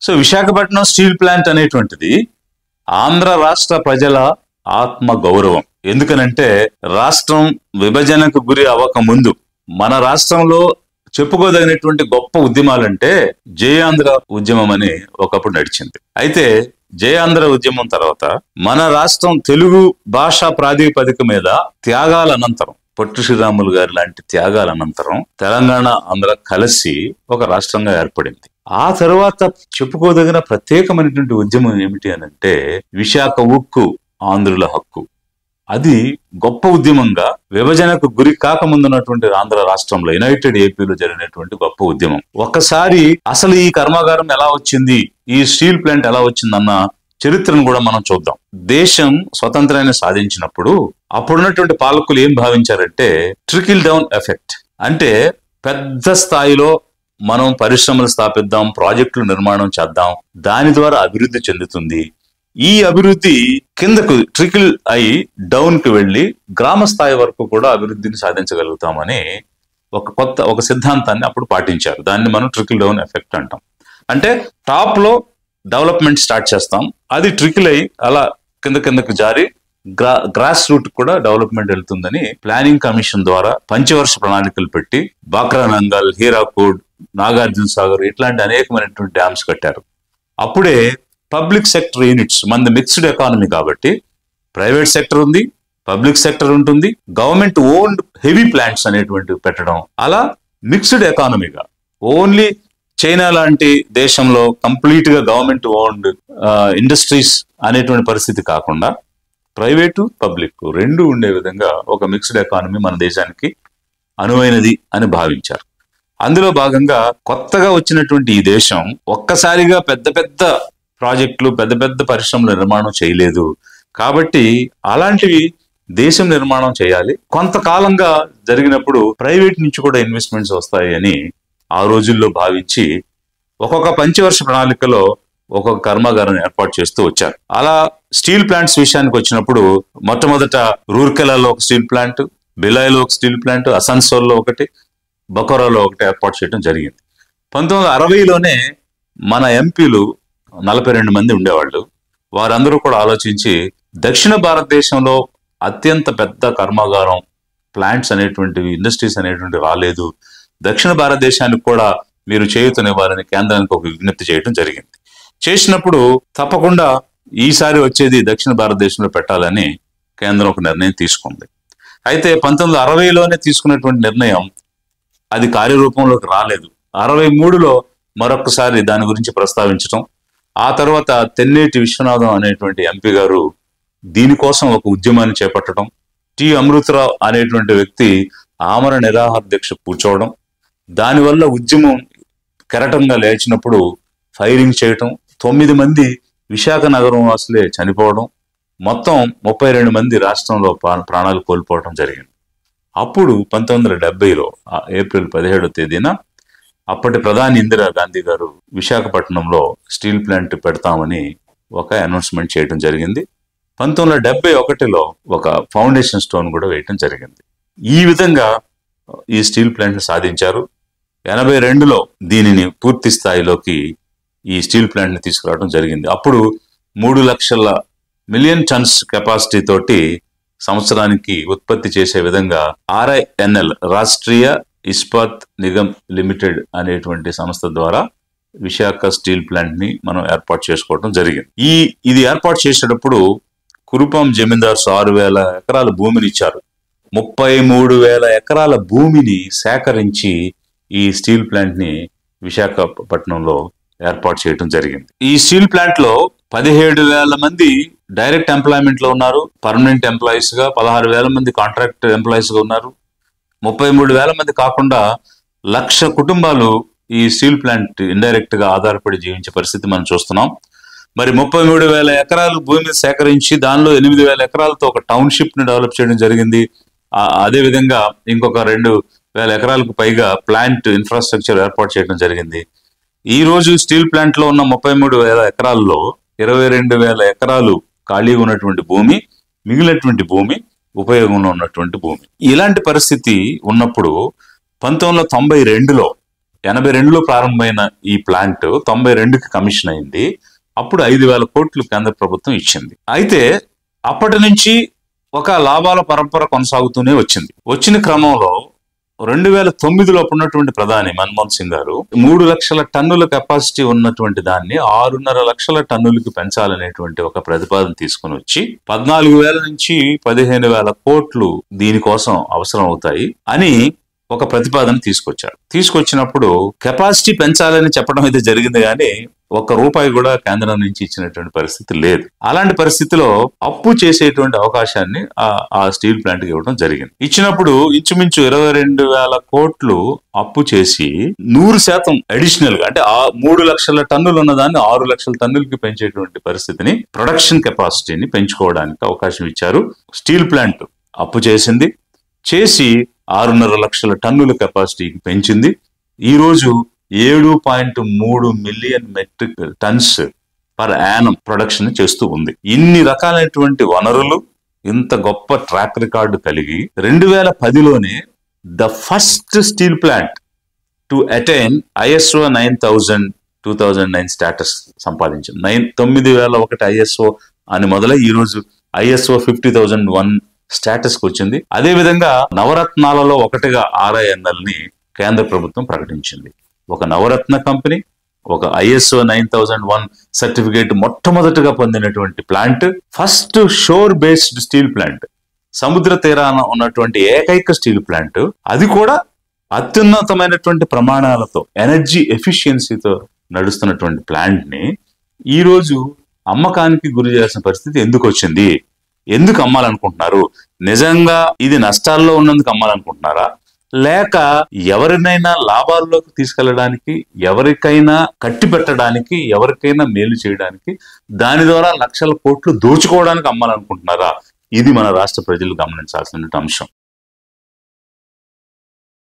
So Visakhapatnam steel plant అనేటువంటిది ఆంధ్ర రాష్ట్ర ప్రజల ఆత్మ గౌరవం. ఎందుకనంటే రాష్ట్రం విభజనకు గురి అవ్వక ముందు మన రాష్ట్రంలో చెప్పుకోదగినటువంటి గొప్ప ఉద్యమాలంటే జయాంధ్ర ఉద్యమం అని ఒకప్పుడు నడిచింది. అయితే జయాంధ్ర ఉద్యమం తర్వాత మన రాష్ట్రం తెలుగు భాషా ప్రాతిపదిక మీద త్యాగాల అనంతరం, పొట్టి శ్రీరాములు గారి లాంటి త్యాగాల అనంతరం తెలంగాణ ఆంధ్ర కలిసి ఒక రాష్ట్రంగా ఏర్పడింది. ఆ తర్వాత చెప్పుకోదగిన ప్రత్యేకమైనటువంటి ఉద్యమం ఏమిటి అనంటే విశాఖ ఉక్కు ఆంధ్రుల హక్కు. అది గొప్ప ఉద్యమంగా విభజనకు గురి కాకముందున్నటువంటి ఆంధ్ర రాష్ట్రంలో యునైటెడ్ ఏపీలో జరిగినటువంటి గొప్ప ఉద్యమం. ఒక్కసారి అసలు ఈ కర్మాగారం ఎలా వచ్చింది, ఈ స్టీల్ ప్లాంట్ ఎలా వచ్చిందన్న చరిత్రను కూడా మనం చూద్దాం. దేశం స్వతంత్రాన్ని సాధించినప్పుడు అప్పుడున్నటువంటి పాలకులు ఏం భావించారంటే ట్రికిల్ డౌన్ ఎఫెక్ట్, అంటే పెద్ద స్థాయిలో మనం పరిశ్రమలు స్థాపిద్దాం, ప్రాజెక్టులు నిర్మాణం చేద్దాం, దాని ద్వారా అభివృద్ధి చెందుతుంది. ఈ అభివృద్ధి కిందకు ట్రికిల్ అయి డౌన్ కి వెళ్లి గ్రామ స్థాయి వరకు కూడా అభివృద్ధిని సాధించగలుగుతామని ఒక సిద్ధాంతాన్ని అప్పుడు పాటించారు. దాన్ని మనం ట్రికిల్ డౌన్ ఎఫెక్ట్ అంటాం. అంటే టాప్ లో డెవలప్మెంట్ స్టార్ట్ చేస్తాం, అది ట్రికిల్ అయి అలా కిందకు జారి గ్రాస్ రూట్ కూడా డెవలప్మెంట్ వెళ్తుందని ప్లానింగ్ కమిషన్ ద్వారా పంచవర్ష ప్రణాళికలు పెట్టి బాక్రా నంగల్, హీరాకూడ్, నాగార్జున సాగర్ ఇట్లాంటి అనేకమైనటువంటి డ్యామ్స్ కట్టారు. అప్పుడే పబ్లిక్ సెక్టర్ యూనిట్స్, మనది మిక్స్డ్ ఎకానమీ కాబట్టి ప్రైవేట్ సెక్టర్ ఉంది, పబ్లిక్ సెక్టర్ ఉంటుంది, గవర్నమెంట్ ఓన్డ్ హెవీ ప్లాంట్స్ అనేటువంటివి పెట్టడం, అలా మిక్స్డ్ ఎకానమీగా ఓన్లీ చైనా లాంటి దేశంలో కంప్లీట్ గా గవర్నమెంట్ ఓన్డ్ ఇండస్ట్రీస్ అనేటువంటి పరిస్థితి కాకుండా ప్రైవేటు పబ్లిక్ రెండు ఉండే విధంగా ఒక మిక్స్డ్ ఎకానమీ మన దేశానికి అనువైనది అని భావించారు. అందులో భాగంగా కొత్తగా వచ్చినటువంటి ఈ దేశం ఒక్కసారిగా పెద్ద పెద్ద ప్రాజెక్టులు, పెద్ద పెద్ద పరిశ్రమల నిర్మాణం చేయలేదు. కాబట్టి అలాంటివి దేశం నిర్మాణం చేయాలి, కొంతకాలంగా జరిగినప్పుడు ప్రైవేట్ నుంచి కూడా ఇన్వెస్ట్మెంట్స్ వస్తాయి అని ఆ రోజుల్లో భావించి ఒక్కొక్క పంచవర్ష ప్రణాళికలో ఒక్కొక్క కర్మాగారం ఏర్పాటు చేస్తూ వచ్చారు. అలా స్టీల్ ప్లాంట్స్ విషయానికి వచ్చినప్పుడు మొట్టమొదట రూర్కెలాలో ఒక స్టీల్ ప్లాంట్, బిలాయిలో ఒక స్టీల్ ప్లాంట్, అసన్సోల్లో ఒకటి, బొకోరాలో ఒకటి ఏర్పాటు చేయడం జరిగింది. 1960లోనే మన ఎంపీలు 42 మంది ఉండేవాళ్ళు. వారందరూ కూడా ఆలోచించి దక్షిణ భారతదేశంలో అత్యంత పెద్ద కర్మాగారం, ప్లాంట్స్ అనేటువంటివి, ఇండస్ట్రీస్ అనేటువంటివి రాలేదు, దక్షిణ భారతదేశానికి కూడా మీరు చేయూతనివ్వాలని కేంద్రానికి ఒక విజ్ఞప్తి చేయడం జరిగింది. చేసినప్పుడు తప్పకుండా ఈసారి వచ్చేది దక్షిణ భారతదేశంలో పెట్టాలని కేంద్రం ఒక నిర్ణయం తీసుకుంది. అయితే 1960లోనే తీసుకున్నటువంటి నిర్ణయం అది కార్యరూపంలోకి రాలేదు. 63లో మరొకసారి దాని గురించి ప్రస్తావించడం, ఆ తర్వాత తెన్నేటి విశ్వనాథం అనేటువంటి ఎంపీ గారు దీనికోసం ఒక ఉద్యమాన్ని చేపట్టడం, టి అమృతరావు అనేటువంటి వ్యక్తి ఆమర నిరాహార దీక్ష కూర్చోవడం, దానివల్ల ఉద్యమం కెరటంగా లేచినప్పుడు ఫైరింగ్ చేయటం, 9 మంది విశాఖ నగరం వాసులే చనిపోవడం, మొత్తం 32 మంది రాష్ట్రంలో ప్రాణాలు కోల్పోవడం జరిగింది. అప్పుడు 1970లో ఏప్రిల్ 17వ తేదీన అప్పటి ప్రధాని ఇందిరా గాంధీ గారు విశాఖపట్నంలో స్టీల్ ప్లాంట్ పెడతామని ఒక అనౌన్స్మెంట్ చేయడం జరిగింది. 1971లో ఒక ఫౌండేషన్ స్టోన్ కూడా వేయటం జరిగింది. ఈ విధంగా ఈ స్టీల్ ప్లాంట్ సాధించారు. 82లో దీనిని పూర్తి స్థాయిలోకి ఈ స్టీల్ ప్లాంట్ ని తీసుకురావడం జరిగింది. అప్పుడు 3 లక్షల మిలియన్ టన్స్ కెపాసిటీ తోటి సంవత్సరానికి ఉత్పత్తి చేసే విధంగా RINL, రాష్ట్రీయ ఇస్పాత్ నిగమ్ లిమిటెడ్ అనేటువంటి సంస్థ ద్వారా విశాఖ స్టీల్ ప్లాంట్ ని మనం ఏర్పాటు చేసుకోవడం జరిగింది. ఇది ఏర్పాటు చేసేటప్పుడు కురుపాం జమీందార్స్ 6,000 ఎకరాల భూమిని ఇచ్చారు. 33,000 ఎకరాల భూమిని సేకరించి ఈ స్టీల్ ప్లాంట్ ని విశాఖపట్నంలో ఏర్పాటు చేయడం జరిగింది. ఈ స్టీల్ ప్లాంట్ లో 17,000 మంది డైరెక్ట్ ఎంప్లాయ్మెంట్ లో ఉన్నారు, పర్మనెంట్ ఎంప్లాయీస్ గా 16,000 మంది కాంట్రాక్ట్ ఎంప్లాయీస్ గా ఉన్నారు. 33,000 మంది కాకుండా 1,00,000 కుటుంబాలు ఈ స్టీల్ ప్లాంట్ ఇండైరెక్ట్ గా ఆధారపడి జీవించే పరిస్థితి మనం చూస్తున్నాం. మరి 33,000 ఎకరాలు భూమిని సేకరించి దానిలో 8,000 ఎకరాలతో ఒక టౌన్షిప్ ని డెవలప్ చేయడం జరిగింది. అదే విధంగా ఇంకొక 2,000 ఎకరాలకు పైగా ప్లాంట్ ఇన్ఫ్రాస్ట్రక్చర్ ఏర్పాటు చేయడం జరిగింది. ఈ రోజు స్టీల్ ప్లాంట్ లో ఉన్న 33,000 ఎకరాల్లో 22,000 ఎకరాలు ఖాళీగా ఉన్నటువంటి భూమి, మిగిలినటువంటి భూమి ఉపయోగంలో ఉన్నటువంటి భూమి. ఇలాంటి పరిస్థితి ఉన్నప్పుడు 1992లో 82లో ప్రారంభమైన ఈ ప్లాంట్ 92కి కమిషన్ అయింది. అప్పుడు 5,000 కోట్లు కేంద్ర ప్రభుత్వం ఇచ్చింది. అయితే అప్పటి నుంచి ఒక లాభాల పరంపర కొనసాగుతూనే వచ్చింది. వచ్చిన క్రమంలో 2009లో ఉన్నటువంటి ప్రధాని మన్మోహన్ సింగ్ గారు 3 లక్షల టన్నుల కెపాసిటీ ఉన్నటువంటి దాన్ని 6.5 లక్షల టన్నులకి పెంచాలనేటువంటి ఒక ప్రతిపాదన తీసుకుని వచ్చి 14,000 నుంచి 15,000 కోట్లు దీనికోసం అవసరం అవుతాయి అని ఒక ప్రతిపాదన తీసుకొచ్చారు. తీసుకొచ్చినప్పుడు కెపాసిటీ పెంచాలని చెప్పడం అయితే జరిగింది, కానీ ₹1 కూడా కేంద్రం నుంచి ఇచ్చినటువంటి పరిస్థితి లేదు. అలాంటి పరిస్థితిలో అప్పు చేసేటువంటి అవకాశాన్ని ఆ స్టీల్ ప్లాంట్ కి ఇవ్వడం జరిగింది. ఇచ్చినప్పుడు ఇంచుమించు 22,000 కోట్లు అప్పు చేసి 100% అడిషనల్ గా, అంటే 3 లక్షల టన్నులు ఉన్నదాన్ని 6 లక్షల టన్నులకి పెంచేటువంటి పరిస్థితిని, ప్రొడక్షన్ కెపాసిటీని పెంచుకోవడానికి అవకాశం ఇచ్చారు. స్టీల్ ప్లాంట్ అప్పు చేసింది, చేసి 6.5 లక్షల టన్నుల కెపాసిటీకి పెంచింది. ఈ రోజు 7.3 million metric tons per annum production చేస్తూ ఉంది. ఇన్ని రకాలైనటువంటి వనరులు, ఇంత గొప్ప ట్రాక్ రికార్డు కలిగి 2010లోనే the first steel plant to attain ISO 9000-2009 status సంపాదించింది. 9001 ISO అని మొదలై ఈ రోజు ISO 50001 స్టేటస్ కు వచ్చింది. అదే విధంగా నవరత్నాలలో ఒకటిగా RINL ని కేంద్ర ప్రభుత్వం ప్రకటించింది. ఒక నవరత్న కంపెనీ, ఒక ISO 9001 సర్టిఫికేట్ మొట్టమొదటిగా పొందినటువంటి ప్లాంట్, ఫస్ట్ షోర్ బేస్డ్ స్టీల్ ప్లాంట్, సముద్ర తీరాన ఉన్నటువంటి ఏకైక స్టీల్ ప్లాంట్, అది కూడా అత్యున్నతమైనటువంటి ప్రమాణాలతో, ఎనర్జీ ఎఫిషియన్సీతో నడుస్తున్నటువంటి ప్లాంట్ ని ఈ రోజు అమ్మకానికి గురి చేయాల్సిన పరిస్థితి ఎందుకు వచ్చింది? ఎందుకు అమ్మాలనుకుంటున్నారు? నిజంగా ఇది నష్టాల్లో ఉన్నందుకు అమ్మాలనుకుంటున్నారా, లేక ఎవరినైనా లాభాల్లోకి తీసుకెళ్లడానికి, ఎవరికైనా కట్టి పెట్టడానికి, ఎవరికైనా మేలు చేయడానికి, దాని ద్వారా లక్షల కోట్లు దోచుకోవడానికి అమ్మాలనుకుంటున్నారా? ఇది మన రాష్ట్ర ప్రజలు గమనించాల్సిన అంశం.